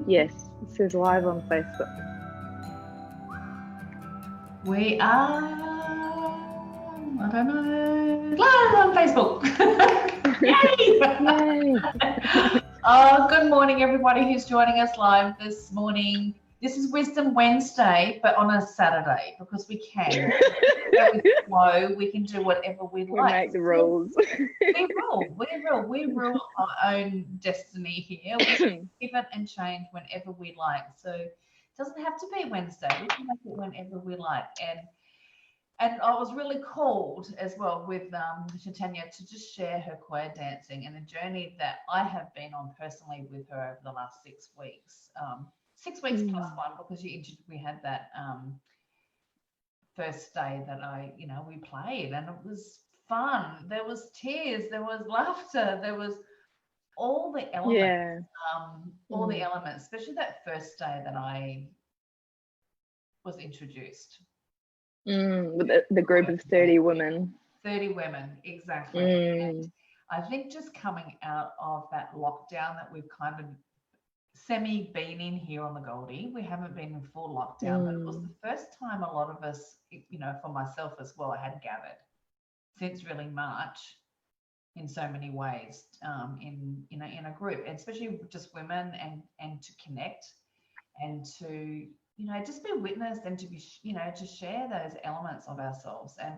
Yes, it says live on Facebook. We are, I don't know, live on Facebook. Yay! Yay! Oh, good morning, everybody who's joining us live this morning. This is Wisdom Wednesday, but on a Saturday because we can. We go with the flow. We can do whatever we We like. make the rules. We rule our own destiny here. We pivot and change whenever we like. So it doesn't have to be Wednesday. We can make it whenever we like. And I was really called as well with Chetanya to just share her choir dancing and the journey that I have been on personally with her over the last 6 weeks. 6 weeks plus one because we had that first day that we played and it was fun. There was tears, there was laughter, there was all the elements, all the elements, especially that first day that I was introduced. With the group of 30 women. 30 women, exactly. And I think just coming out of that lockdown that we've kind of semi been in here on the Goldie, we haven't been in full lockdown, but it was the first time a lot of us, for myself as well, I had gathered since really March in so many ways in a group, and especially just women and to connect and to just be witnessed and to be to share those elements of ourselves. And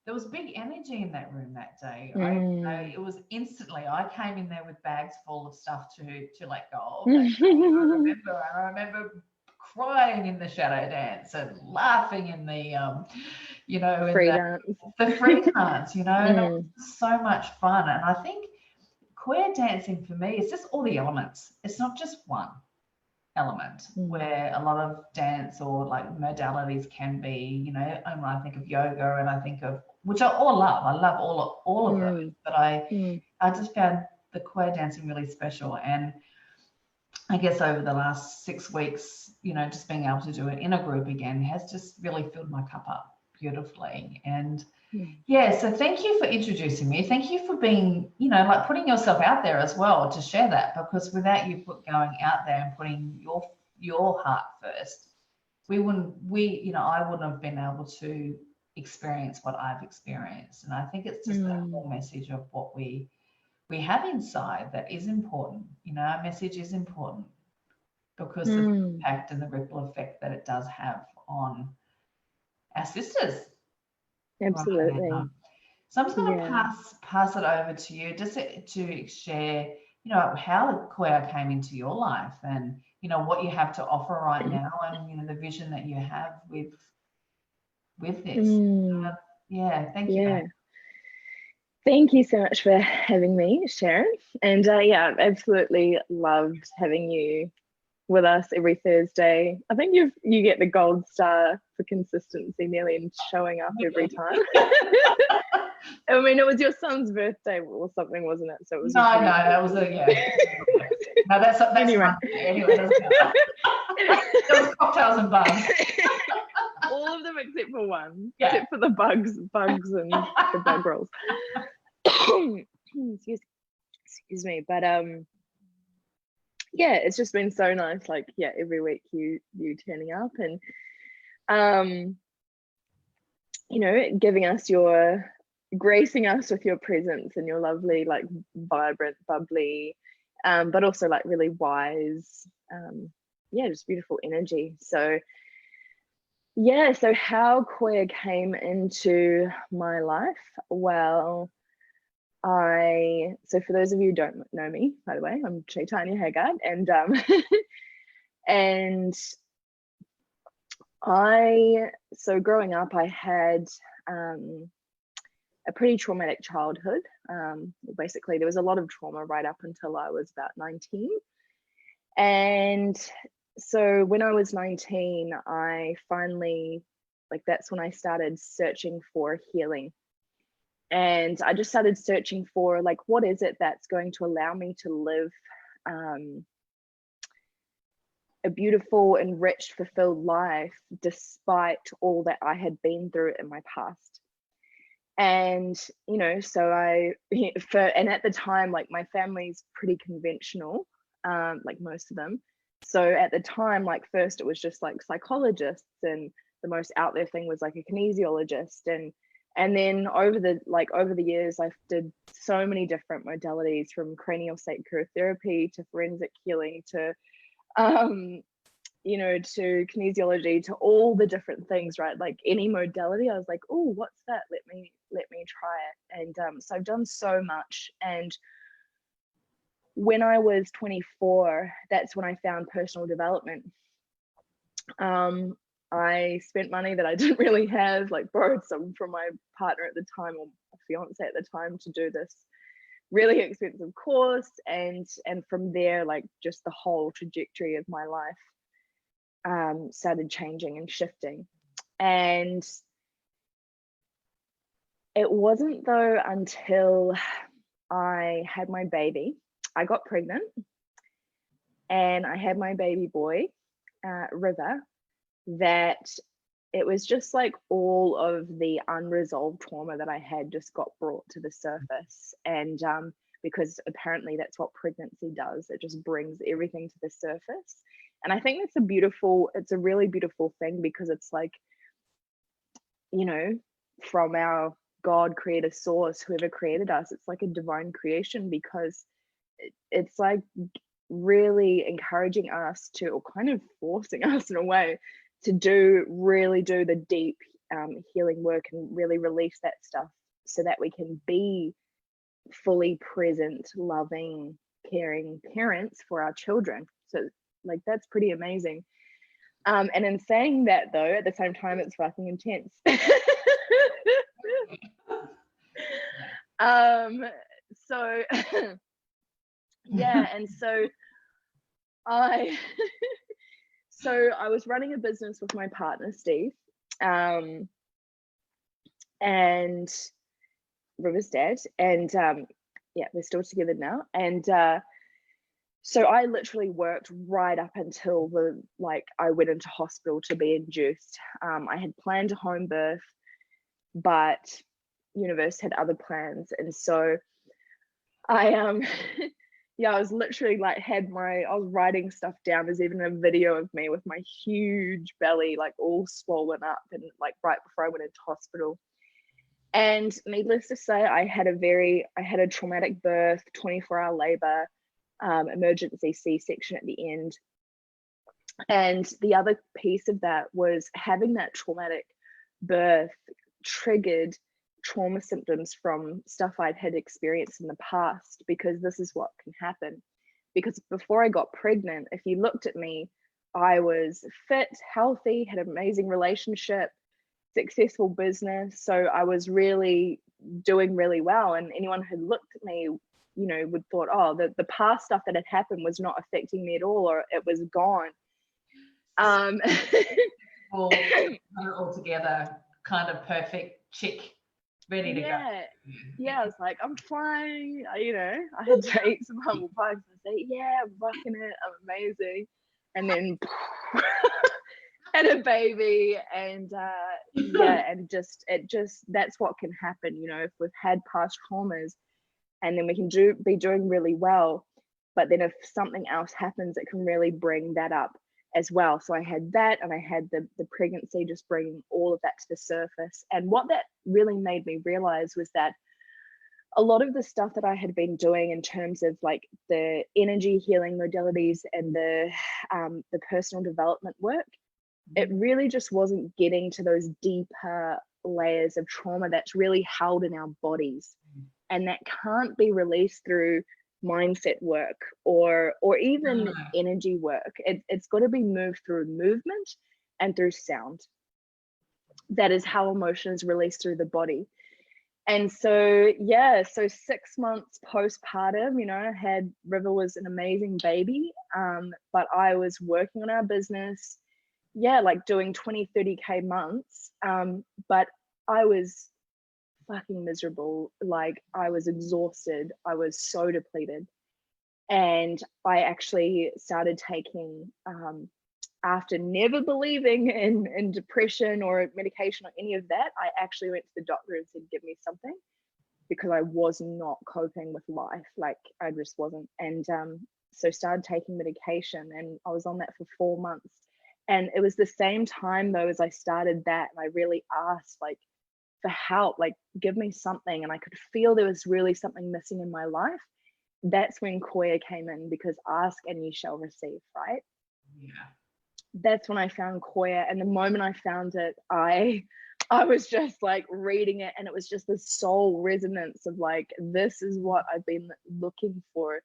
there was big energy in that room that day. It was instantly, I came in there with bags full of stuff to let go of. I remember crying in the shadow dance and laughing in the free dance. The free dance, and it was so much fun. And I think queer dancing for me is just all the elements. It's not just one element where a lot of dance or like modalities can be, and I think of yoga and I think of, which I all love. I love all of them, but I just found the queer dancing really special. And I guess over the last 6 weeks, just being able to do it in a group again has just really filled my cup up beautifully. And so thank you for introducing me. Thank you for being, like putting yourself out there as well to share that, because without you going out there and putting your heart first, I wouldn't have been able to experience what I've experienced. And I think it's just that whole message of what we have inside that is important. Our message is important because of the impact and the ripple effect that it does have on our sisters. Absolutely. Right. So I'm just going to pass it over to you just to share, how Qoya came into your life and, what you have to offer right now and, the vision that you have with this. Thank you. Yeah. Thank you so much for having me, Sharon. And I've absolutely loved having you with us every Thursday. I think you get the gold star for consistency, nearly, and showing up every time. I mean, it was your son's birthday or something, wasn't it? So it was no, that was no, that's anyway. Anyway, there was cocktails and bugs. All of them except for one, except for the bugs and the bug rolls. excuse me, but it's just been so nice. Like every week you turning up and gracing us with your presence and your lovely, like, vibrant, bubbly, but also like really wise, just beautiful energy. So how Qoya came into my life, well, so for those of you who don't know me, by the way, I'm Chetanya Haggard, and so growing up, I had a pretty traumatic childhood. Basically, there was a lot of trauma right up until I was about 19. And so when I was 19, I finally, that's when I started searching for healing. And I just started searching for, what is it that's going to allow me to live a beautiful, enriched, fulfilled life despite all that I had been through in my past. And so and at the time, my family's pretty conventional, like most of them, So at the time, like first it was just like psychologists, and the most out there thing was like a kinesiologist, and then over the years I did so many different modalities, from cranial sacral therapy to forensic healing to to kinesiology, to all the different things, right? Like any modality, I was like, oh, what's that? Let me try it. And so I've done so much. And when I was 24, that's when I found personal development. I spent money that I didn't really have, like borrowed some from my partner at the time, or fiance at the time, to do this really expensive course. And from there, like just the whole trajectory of my life started changing and shifting. And it wasn't though until I had my baby, I got pregnant, and I had my baby boy, River, that it was just like all of the unresolved trauma that I had just got brought to the surface. And because apparently that's what pregnancy does, it just brings everything to the surface. And I think it's a really beautiful thing, because it's like, from our God creator source, whoever created us, it's like a divine creation, because it's like really encouraging us to, or kind of forcing us in a way, to really do the deep healing work and really release that stuff, so that we can be fully present, loving, caring parents for our children. So like that's pretty amazing. And in saying that though, at the same time, it's fucking intense. So yeah, and so I I was running a business with my partner Steve, and River's dad, and yeah, we're still together now. And so I literally worked right up until I went into hospital to be induced. I had planned a home birth, but universe had other plans. And so I yeah, I was literally like I was writing stuff down. There's even a video of me with my huge belly like all swollen up, and like right before I went into hospital. And needless to say, I had a traumatic birth, 24-hour labor, emergency C-section at the end. And the other piece of that was having that traumatic birth triggered trauma symptoms from stuff I'd had experienced in the past, because this is what can happen. Because before I got pregnant, if you looked at me, I was fit, healthy, had an amazing relationship, successful business. So I was really doing really well. And anyone who looked at me, would thought, oh, the past stuff that had happened was not affecting me at all, or it was gone. All together, kind of perfect chick, ready to go. Yeah, I was like, I'm fine. I had to eat some humble pies and say, yeah, I'm rocking it, I'm amazing. And then had a baby, and yeah, and that's what can happen, if we've had past traumas, and then we can be doing really well, but then if something else happens, it can really bring that up as well. So I had that, and I had the pregnancy just bringing all of that to the surface. And what that really made me realize was that a lot of the stuff that I had been doing in terms of like the energy healing modalities and the personal development work, it really just wasn't getting to those deeper layers of trauma that's really held in our bodies, and that can't be released through mindset work or even energy work. It's got to be moved through movement and through sound. That is how emotion is released through the body. And so yeah, so 6 months postpartum, River was an amazing baby, but I was working on our business, like doing 20-30K months, but I was fucking miserable. Like I was exhausted, I was so depleted. And I actually started taking, after never believing in depression or medication or any of that, I actually went to the doctor and said, give me something, because I was not coping with life. Like I just wasn't. And so started taking medication, and I was on that for 4 months. And it was the same time though as I started that, and I really asked like for help, like give me something, and I could feel there was really something missing in my life. That's when Qoya came in, because ask and you shall receive, right? Yeah. That's when I found Qoya, and the moment I found it, I was just like reading it, and it was just this soul resonance of like, this is what I've been looking for.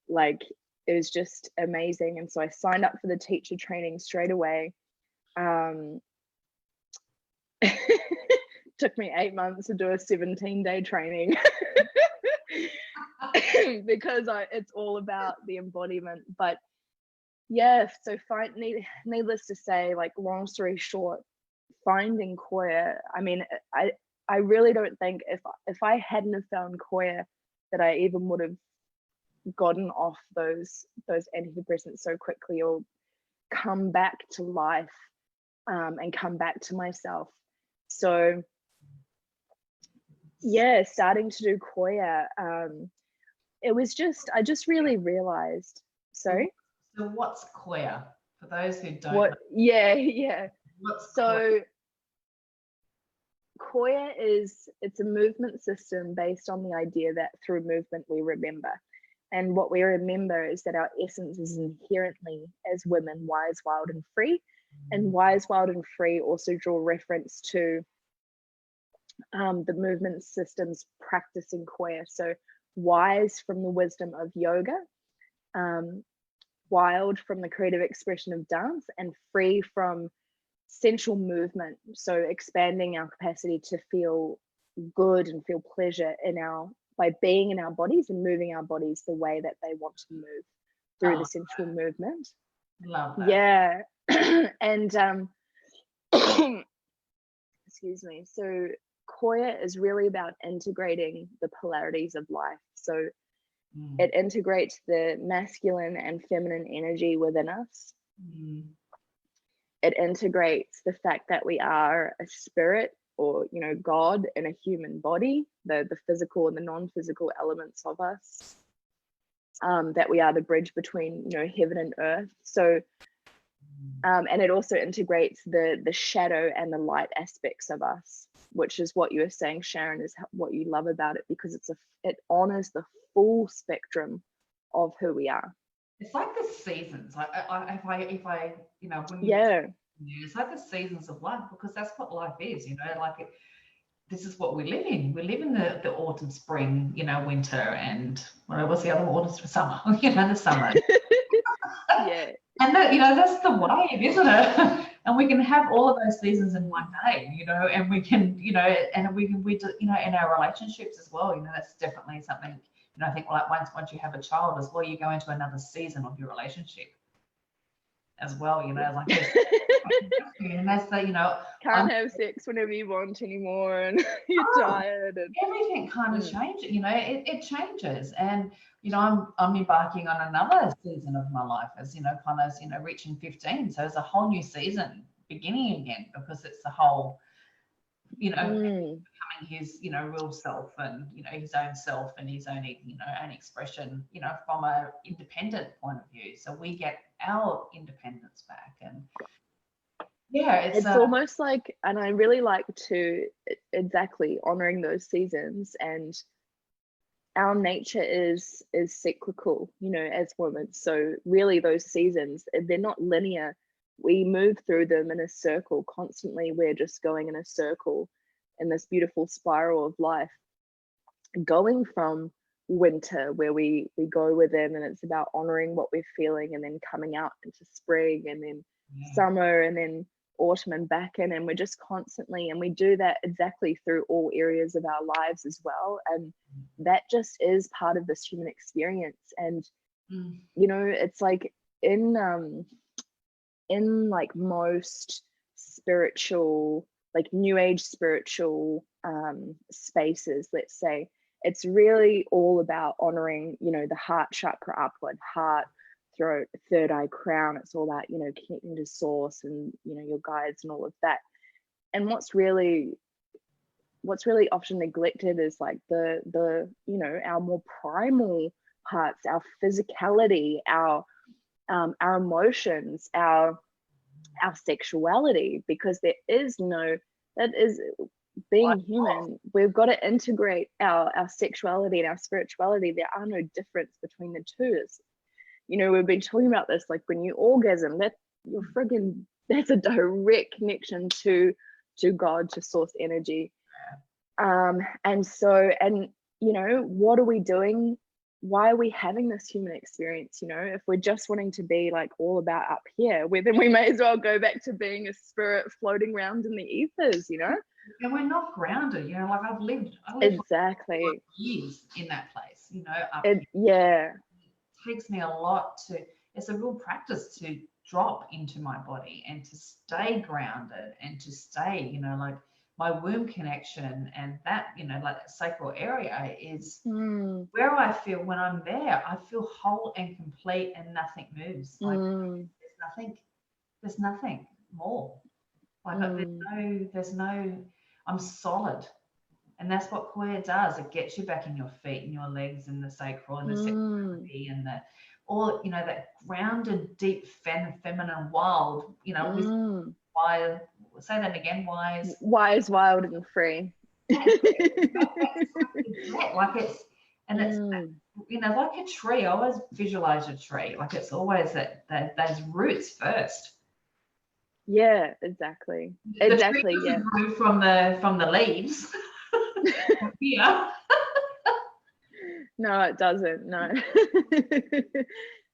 Like, it was just amazing. And so I signed up for the teacher training straight away. Took me 8 months to do a 17-day training because it's all about the embodiment. But yeah, so needless to say, like, long story short, finding Qoya, I mean, I really don't think if I hadn't have found Qoya that I even would have gotten off those antidepressants so quickly, or come back to life, and come back to myself. So yeah, starting to do Qoya, it was just, I just really realized. Sorry? So what's Qoya? For those who don't know. Yeah. What's so Qoya it's a movement system based on the idea that through movement we remember. And what we remember is that our essence is inherently, as women, wise, wild, and free. And wise, wild, and free also draw reference to the movement systems practicing Qoya. So wise from the wisdom of yoga, wild from the creative expression of dance, and free from sensual movement. So expanding our capacity to feel good and feel pleasure by being in our bodies and moving our bodies the way that they want to move through the sensual movement. Love that. Yeah. And excuse me. So Qoya is really about integrating the polarities of life. So it integrates the masculine and feminine energy within us. It integrates the fact that we are a spirit, or God, in a human body, the physical and the non-physical elements of us, that we are the bridge between heaven and earth. So and it also integrates the shadow and the light aspects of us, which is what you were saying, Sharon, is what you love about it, because it honors the full spectrum of who we are. It's like the seasons. If I it's like the seasons of life, because that's what life is. Like this is what we live in. We live in the autumn, spring, winter, and what's the other one? Summer. The summer. Yeah. And that's the wave, isn't it? And we can have all of those seasons in one day, and we can, and we in our relationships as well. That's definitely something. I think like once you have a child as well, you go into another season of your relationship as well. Like and that's the can't have sex whenever you want anymore, and you're tired, and everything kind of changes. It changes, and I'm embarking on another season of my life as reaching 15. So it's a whole new season beginning again, because it's the whole becoming his real self, and his own self, and his own own expression from a independent point of view. So we get our independence back, and yeah, it's almost like, and I really like to exactly honoring those seasons. And our nature is cyclical, as women. So really those seasons, they're not linear. We move through them in a circle constantly. We're just going in a circle in this beautiful spiral of life, going from winter, where we go within, and it's about honoring what we're feeling, and then coming out into spring, and then summer, and then autumn, and back in. And we're just constantly, and we do that exactly through all areas of our lives as well. And that just is part of this human experience. And it's like in like most spiritual, like new age spiritual spaces, let's say, it's really all about honoring the heart chakra upward, heart, throat, third eye, crown. It's all about connecting to source, and your guides and all of that. And what's really often neglected is like the our more primal parts, our physicality, our emotions, our sexuality, because there is no, that is being human. We've got to integrate our sexuality and our spirituality. There are no difference between the two. It's, you know, we've been talking about this, like when you orgasm, that you're friggin', that's a direct connection to God, to source energy. And so, and you know, what are we doing? Why are we having this human experience? You know, if we're just wanting to be like all about up here, then we may as well go back to being a spirit floating around in the ethers, you know. And we're not grounded, you know, like I've lived exactly years in that place, you know, up yeah. It takes me a lot to, it's a real practice to drop into my body and to stay grounded and to stay, you know, like my womb connection, and that, you know, like that sacral area is where I feel when I'm there, I feel whole and complete and nothing moves. Like there's nothing more. Like there's no, I'm solid. And that's what Qoya does. It gets you back in your feet and your legs and the sacral and the sexuality and the, all, you know, that grounded, deep, feminine, wild, you know, why, say that again, wise, wild and free. Like it's, and it's, you know, like a tree. I always visualize a tree. Like it's always that those roots first. Yeah, exactly. Exactly. Yeah. From the leaves. Yeah. No, it doesn't. No.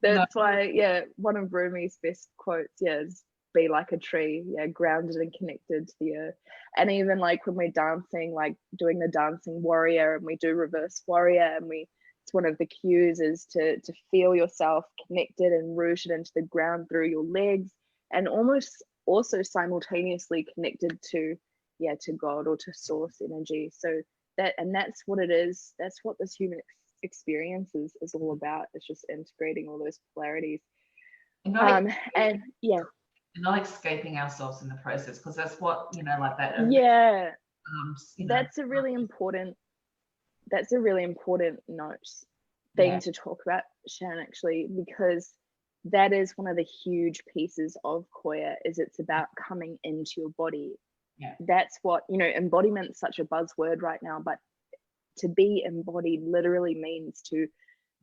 That's why, yeah, one of Rumi's best quotes, yeah, is be like a tree, yeah, grounded and connected to the earth. And even like when we're dancing, like doing the dancing warrior, and we do reverse warrior, and it's one of the cues is to feel yourself connected and rooted into the ground through your legs, and almost also simultaneously connected to God or to source energy. So that's what it is. That's what this human experience is all about. It's just integrating all those polarities. And yeah, and not escaping ourselves in the process, because that's what, you know, like that. Yeah, you know, that's a really important note thing to talk about, Shannon, actually, because that is one of the huge pieces of Qoya, is it's about coming into your body. Yeah. That's what, you know, embodiment's such a buzzword right now, but to be embodied literally means to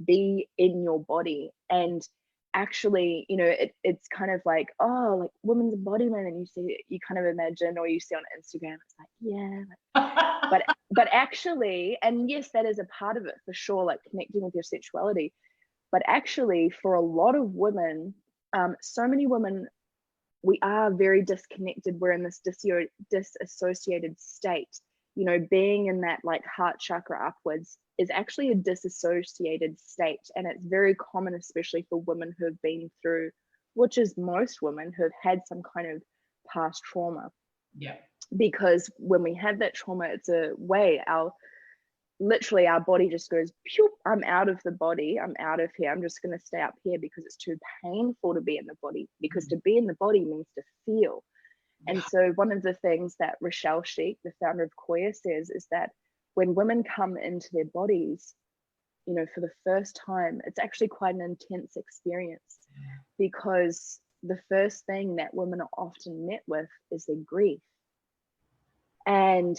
be in your body. And actually, you know, it's kind of like, oh, like women's embodiment, and you kind of imagine, or you see on Instagram, it's like, yeah, but actually, and yes, that is a part of it for sure, like connecting with your sexuality, but actually for a lot of women, so many women, we are very disconnected. We're in this disassociated state. You know, being in that like heart chakra upwards is actually a disassociated state. And it's very common, especially for women who have been through, which is most women who have had some kind of past trauma. Yeah. Because when we have that trauma, it's a way literally our body just goes, pew, I'm out of the body, I'm out of here, I'm just going to stay up here because it's too painful to be in the body, because to be in the body means to feel. And so one of the things that Rochelle Sheik, the founder of Qoya, says is that when women come into their bodies, you know, for the first time, it's actually quite an intense experience, because the first thing that women are often met with is their grief. And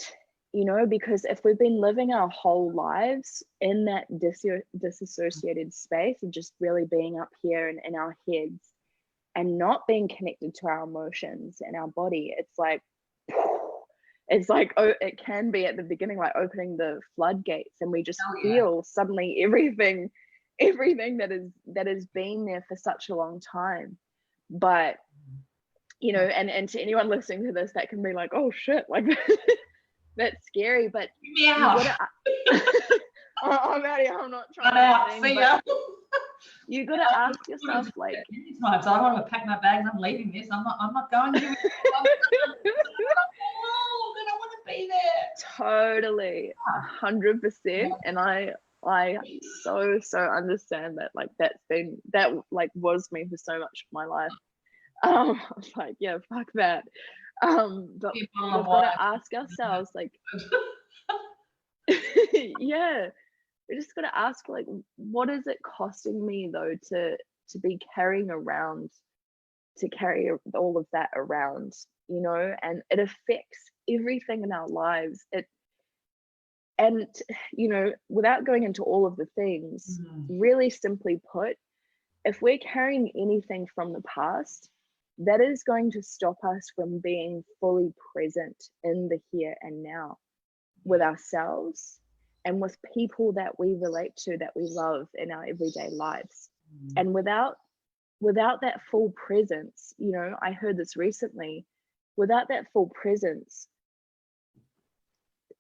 you know, because if we've been living our whole lives in that disassociated space of just really being up here and in our heads and not being connected to our emotions and our body, it's like, oh, it can be at the beginning like opening the floodgates, and we just feel suddenly everything that has been there for such a long time. But you know, and to anyone listening to this, that can be like, oh shit, like that's scary, but I'm out here. I'm not trying to see ya. You gotta ask yourself, like, times I want to pack my bags, I'm leaving this, I'm not going to I want to be there. Totally, 100%. And I so understand that. Like that like was me for so much of my life. I was like, yeah, fuck that. But we've got to ask ourselves, like, yeah, we just got to ask, like, what is it costing me though to be carrying around, to carry all of that around, you know? And it affects everything in our lives. And you know, without going into all of the things, really simply put, if we're carrying anything from the past, that is going to stop us from being fully present in the here and now with ourselves and with people that we relate to, that we love in our everyday lives. And without that full presence, you know, I heard this recently, without that full presence,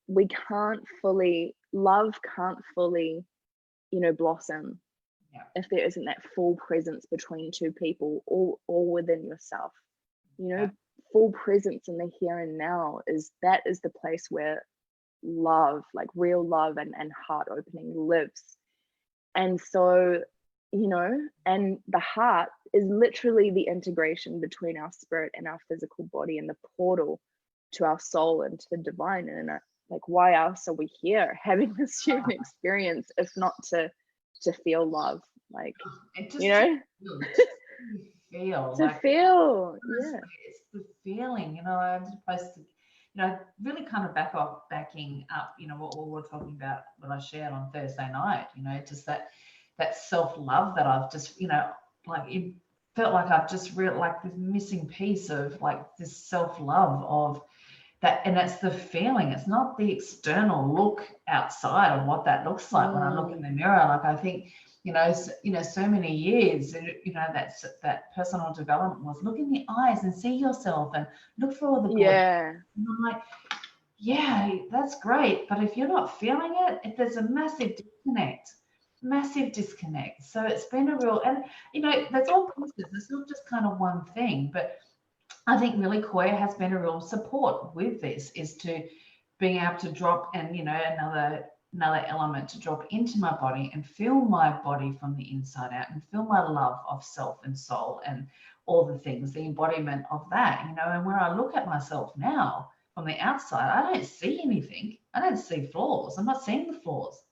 love can't fully, you know, blossom if there isn't that full presence between two people, or within yourself. You know, full presence in the here and now is the place where love, like real love and heart opening lives. And so, you know, and the heart is literally the integration between our spirit and our physical body, and the portal to our soul and to the divine. And like, why else are we here having this human experience if not to feel love, like, you know, to feel, it's the feeling, you know. I'm supposed to, you know, really kind of backing up, you know, what we were talking about, what I shared on Thursday night, you know, just that self-love that I've just, you know, like, it felt like I've just like this missing piece of like this self-love of that. And it's the feeling, it's not the external look outside of what that looks like when I look in the mirror. Like, I think, you know, so many years, you know, that personal development was look in the eyes and see yourself and look for all the good. And I'm like, yeah, that's great, but if you're not feeling it, there's a massive disconnect. So it's been a real, and you know, that's all pieces. It's not just kind of one thing, but I think really Qoya has been a real support with this, is to being able to drop, and you know, another element to drop into my body and feel my body from the inside out, and feel my love of self and soul and all the things, the embodiment of that, you know. And when I look at myself now from the outside, I don't see anything. I don't see flaws. I'm not seeing the flaws.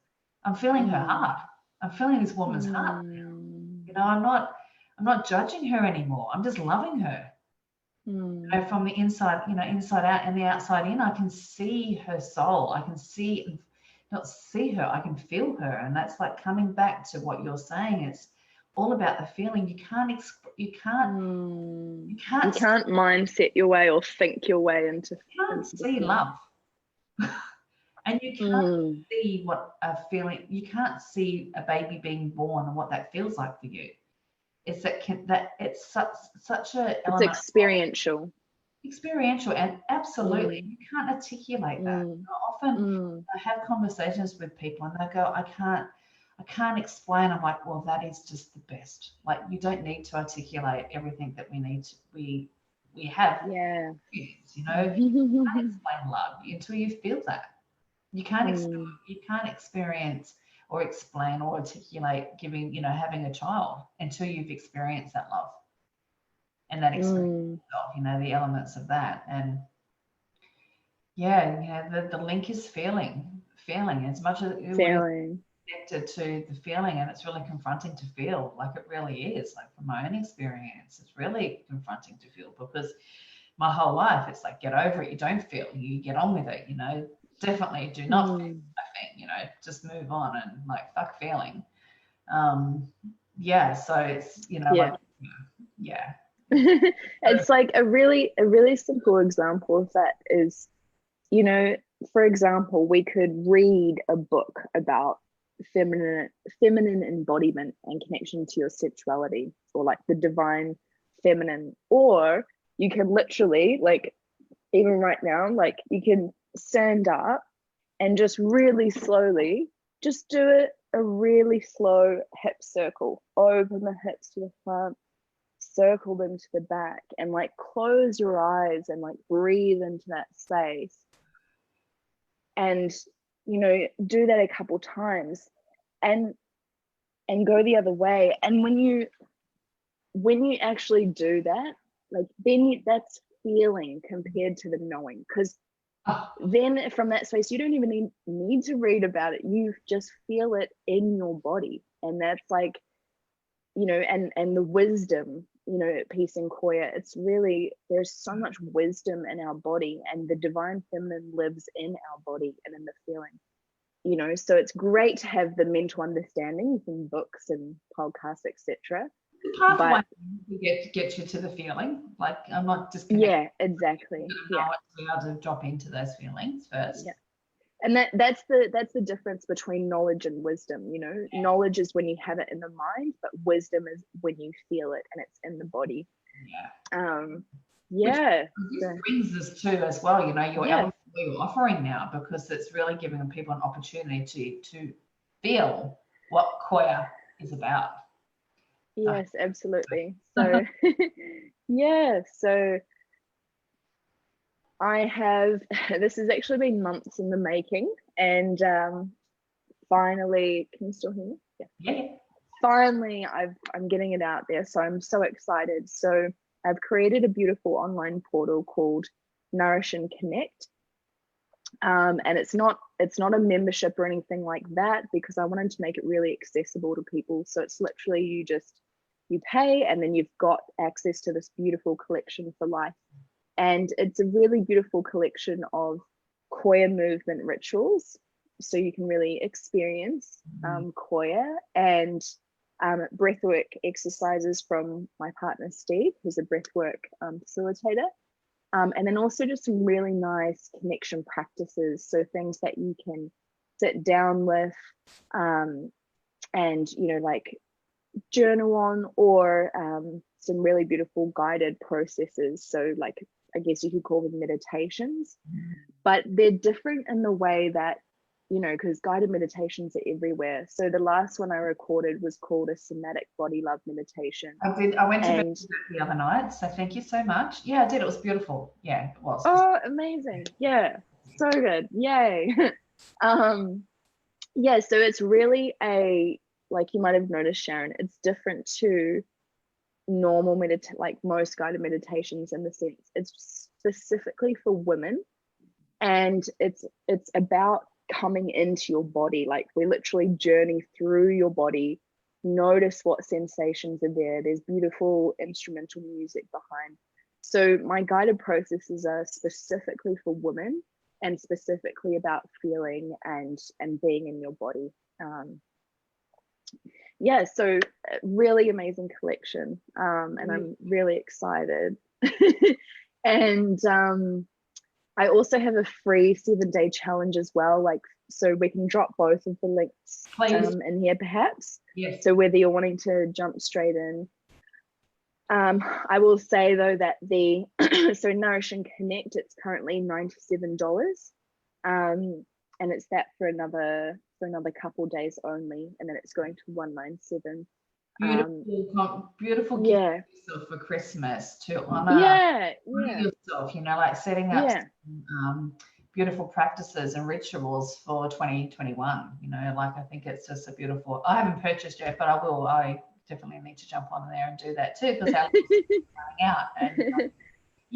I'm feeling her heart. I'm feeling this woman's heart now. You know, I'm not judging her anymore. I'm just loving her. You know, from the inside, you know, inside out and the outside in. I can see her soul. I can see, not see her, I can feel her. And that's like coming back to what you're saying. It's all about the feeling. You can't mindset your way or think your way into see love. And you can't see what a feeling, you can't see a baby being born and what that feels like for you. It's it's such a it's experiential, and absolutely you can't articulate that. You know, often I have conversations with people and they go, I can't explain. I'm like, well, that is just the best. Like, you don't need to articulate everything that we need to, we have. You know, you can't explain love until you feel that. You can't experience or explain or articulate giving, you know, having a child until you've experienced that love and that experience of, you know, the elements of that. And yeah, you know, the link is feeling as much as we're connected to the feeling, and it's really confronting to feel, like it really is. Like, from my own experience, it's really confronting to feel, because my whole life it's like, get over it, you don't feel, you get on with it, you know. Definitely do not feel, I think, you know, just move on and like, fuck feeling. Yeah, so it's, you know, like, yeah. It's like a really simple example of that is, you know, for example, we could read a book about feminine embodiment and connection to your sexuality, or like the divine feminine, or you can literally, like, even right now, like, you can stand up and just really slowly just do a really slow hip circle. Open the hips to the front, circle them to the back, and like close your eyes and like breathe into that space. And, you know, do that a couple times and go the other way. And when you actually do that, like, then that's feeling compared to the knowing, because then from that space, you don't even need to read about it. You just feel it in your body. And that's like, and the wisdom, piece in Qoya, it's really, there's so much wisdom in our body, and the divine feminine lives in our body and in the feeling, so it's great to have the mental understanding from books and podcasts, etc. Pathway to get you to the feeling. Like, I'm not just yeah, exactly. To be able to drop into those feelings first. Yeah. And that's the difference between knowledge and wisdom. Knowledge is when you have it in the mind, but wisdom is when you feel it and it's in the body. Which brings us to as well, your offering now, because it's really giving people an opportunity to feel what Qoya is about. Yes, absolutely. So so I have, this has actually been months in the making, and finally, can you still hear me? Yeah. Finally, I'm getting it out there, so I'm so excited. So I've created a beautiful online portal called Nourish and Connect, and it's not a membership or anything like that, because I wanted to make it really accessible to people. So it's literally you pay, and then you've got access to this beautiful collection for life. And it's a really beautiful collection of Qoya movement rituals, so you can really experience Qoya, and breathwork exercises from my partner Steve, who's a breathwork facilitator, and then also just some really nice connection practices, so things that you can sit down with, and like journal on, or some really beautiful guided processes. So like, I guess you could call them meditations, but they're different in the way that, because guided meditations are everywhere. So the last one I recorded was called a somatic body love meditation. I went to bed the other night, so thank you so much. Yeah, I did. It was beautiful. Yeah, it was. Oh, amazing. Yeah, so good. Yay. So it's really like you might have noticed, Sharon, it's different to normal like most guided meditations, in the sense it's specifically for women, and it's about coming into your body. Like, we literally journey through your body, notice what sensations are there. There's beautiful instrumental music behind. So my guided processes are specifically for women, and specifically about feeling and being in your body. So really amazing collection, and I'm really excited. And I also have a free 7-day challenge as well, like, so we can drop both of the links in here perhaps. Yes. So whether you're wanting to jump straight in, I will say though that the so Nourish and Connect, it's currently $97, and it's that for another couple days only, and then it's going to $197. Beautiful gift for yourself for Christmas, to honor yourself, like setting up beautiful practices and rituals for 2021. Like, I think it's just a beautiful, I haven't purchased yet, but I definitely need to jump on there and do that too, because our list is running out, and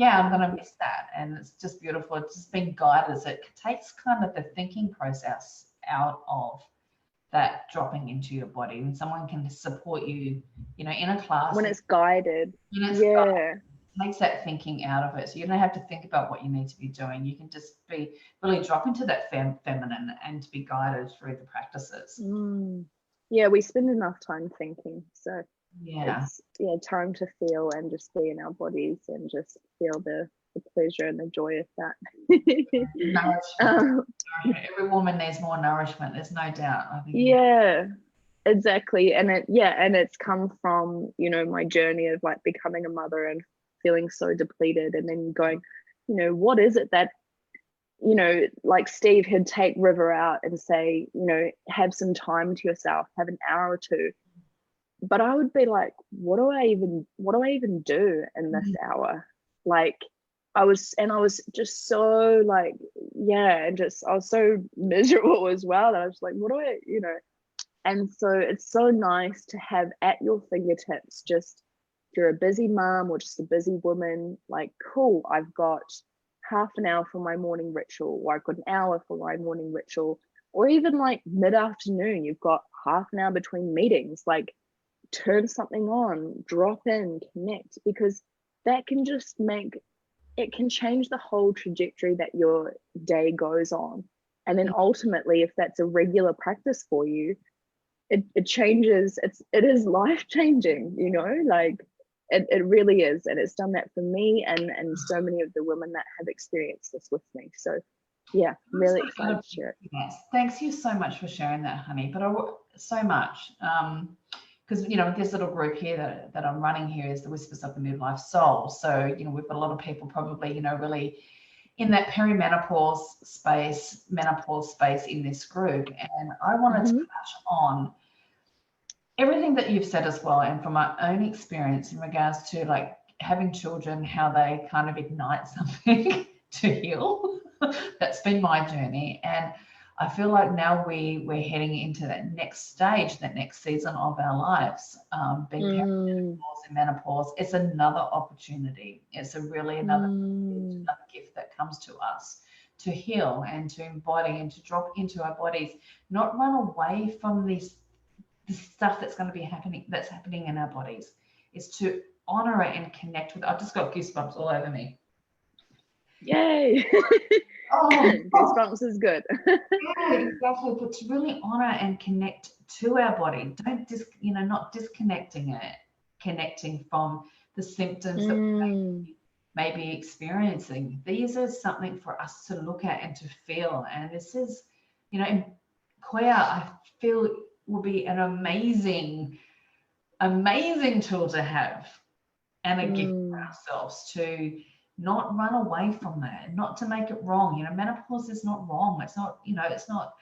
I'm going to miss that. And it's just beautiful. It's just been guided. It takes kind of the thinking process out of that dropping into your body, and someone can support you, in a class. When it's guided. Guided, takes that thinking out of it. So you don't have to think about what you need to be doing. You can just really drop into that feminine and to be guided through the practices. Yeah, we spend enough time thinking. So it's time to feel and just be in our bodies and just feel the pleasure and the joy of that. Nourishment. Every woman needs more nourishment, there's no doubt. I think. Yeah, exactly. And it's come from, my journey of like becoming a mother and feeling so depleted, and then going, what is it that, like Steve, he'd take River out and say, have some time to yourself, have an hour or two. But I would be like, what do I even do in this hour? Like, I was just so like, and I was so miserable as well, that I was like, what do I, and so it's so nice to have at your fingertips, just if you're a busy mom or just a busy woman, like, cool, I've got half an hour for my morning ritual, or I've got an hour for my morning ritual, or even like mid-afternoon, you've got half an hour between meetings, like turn something on, drop in, connect, because that can just it can change the whole trajectory that your day goes on. And then ultimately, if that's a regular practice for you, it changes, it is life changing, you know, like it really is. And it's done that for me and so many of the women that have experienced this with me. So yeah, I'm really excited to share it. Yes, thanks you so much for sharing that, honey. But so much, because you know, this little group here that I'm running here is the Whispers of the Midlife Soul. So you know, we've got a lot of people probably, you know, really in that perimenopause space, menopause space in this group. And I wanted to touch on everything that you've said as well, and from my own experience in regards to like having children, how they kind of ignite something to heal. That's been my journey. And I feel like now we're heading into that next stage, that next season of our lives, being perimenopause and menopause. It's another opportunity. It's another gift that comes to us to heal and to embody and to drop into our bodies, not run away from the stuff that's going to be happening, that's happening in our bodies. Is to honor it and connect with it. I've just got goosebumps all over me. Yay. Goosebumps is good. Yeah, exactly. But to really honor and connect to our body, not disconnecting it, connecting from the symptoms that we may be experiencing. These are something for us to look at and to feel. And this is, you know, in Qoya, I feel will be an amazing tool to have and a gift for ourselves to not run away from that, not to make it wrong. You know, menopause is not wrong. It's not, you know, it's not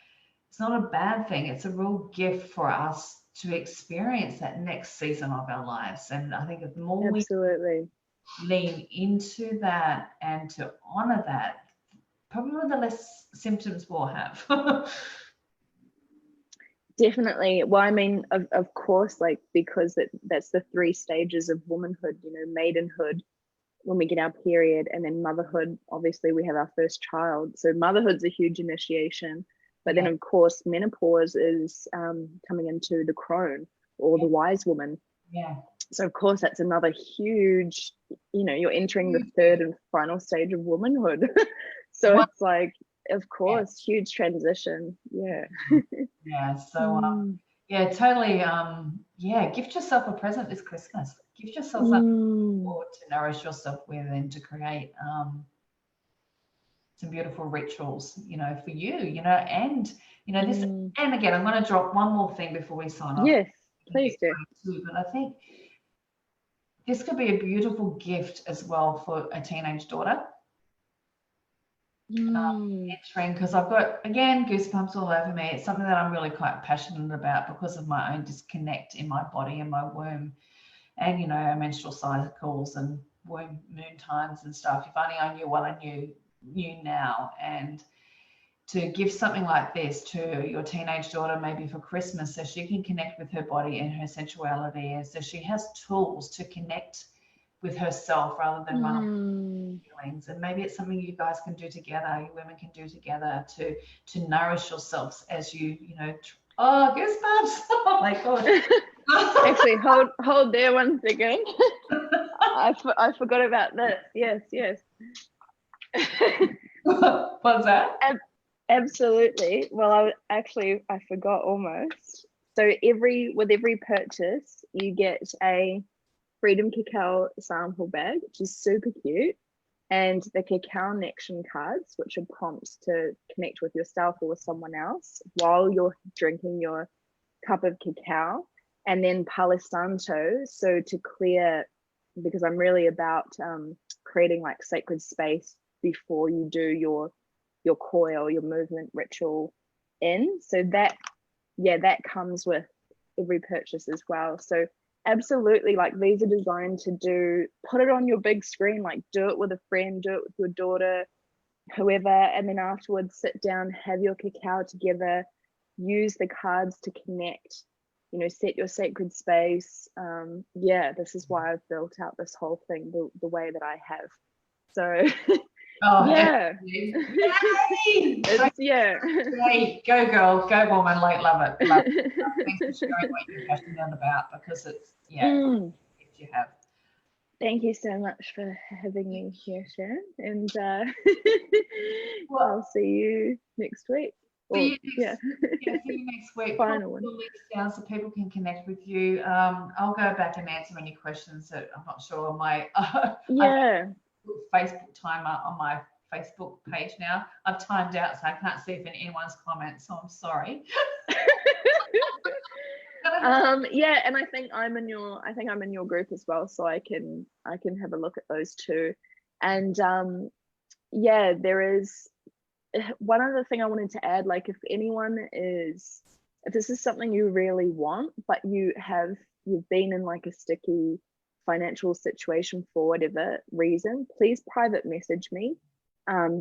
a bad thing. It's a real gift for us to experience that next season of our lives. And I think the more we lean into that and to honor that, probably the less symptoms we'll have. Definitely. Well, I mean, of course, like, because that's the 3 stages of womanhood, you know, maidenhood, when we get our period, and then motherhood, obviously we have our first child. So motherhood's a huge initiation. But then of course menopause is coming into the crone or the wise woman. Yeah. So of course that's another huge, you know, you're entering the 3rd and final stage of womanhood. So it's like, of course, huge transition. Yeah. Yeah. So yeah, totally. Gift yourself a present this Christmas. Gift yourself something to nourish yourself with and to create some beautiful rituals, you know, for you, you know, and you know this. And again, I'm going to drop one more thing before we sign off. Yes, please do. But I think this could be a beautiful gift as well for a teenage daughter. Entering, because I've got, again, goosebumps all over me. It's something that I'm really quite passionate about because of my own disconnect in my body and my womb, and you know, our menstrual cycles and womb moon times and stuff. If only I knew what I knew now, and to give something like this to your teenage daughter maybe for Christmas, so she can connect with her body and her sensuality, and so she has tools to connect with herself rather than run away feelings. And maybe it's something you guys can do together, you women can do together to nourish yourselves as you know. Oh, goosebumps! Oh my god! Actually, hold there one second. I forgot about this. Yes. What's that? Absolutely. Well, I forgot almost. So with every purchase, you get a Freedom Cacao sample bag, which is super cute, and the cacao connection cards, which are prompts to connect with yourself or with someone else while you're drinking your cup of cacao, and then Palo Santo, so to clear, because I'm really about creating like sacred space before you do your Qoya or your movement ritual in. So that comes with every purchase as well. So absolutely, like, these are designed to put it on your big screen, like do it with a friend, do it with your daughter, whoever, and then afterwards sit down, have your cacao together, use the cards to connect, you know, set your sacred space. This is why I've built out this whole thing the way that I have. So Oh, Yeah. Yay! Yeah. Great. Go girl, go woman, like love it. Love it. Thanks for sharing what you're passionate about, because it's if you have. Thank you so much for having me here, Sharon. And Well, I'll see you next week. see you next week. Final Put one. the links down so people can connect with you. I'll go back and answer any questions that I'm not sure on my Facebook timer on my Facebook page now. I've timed out, so I can't see if anyone's comments, so I'm sorry. Yeah, and I think I'm in your group as well, so I can have a look at those too. And yeah, there is one other thing I wanted to add, like if this is something you really want, but you've been in like a sticky financial situation for whatever reason, please private message me,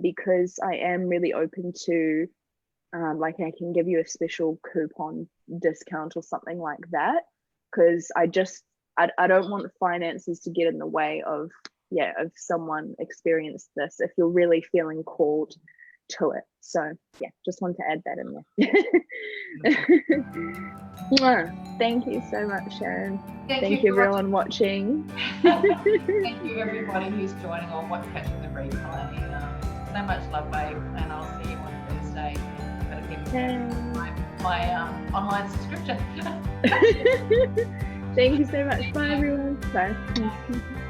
because I am really open to like I can give you a special coupon discount or something like that, because I don't want finances to get in the way of someone experience this if you're really feeling called to it. So yeah, just want to add that in there. Thank you so much, Sharon. Thank you everyone watching. Thank you everybody who's joining or catching the replay. So much love, babe, and I'll see you on Thursday. Gotta keep my online subscription. Thank you so much. Bye everyone. Bye.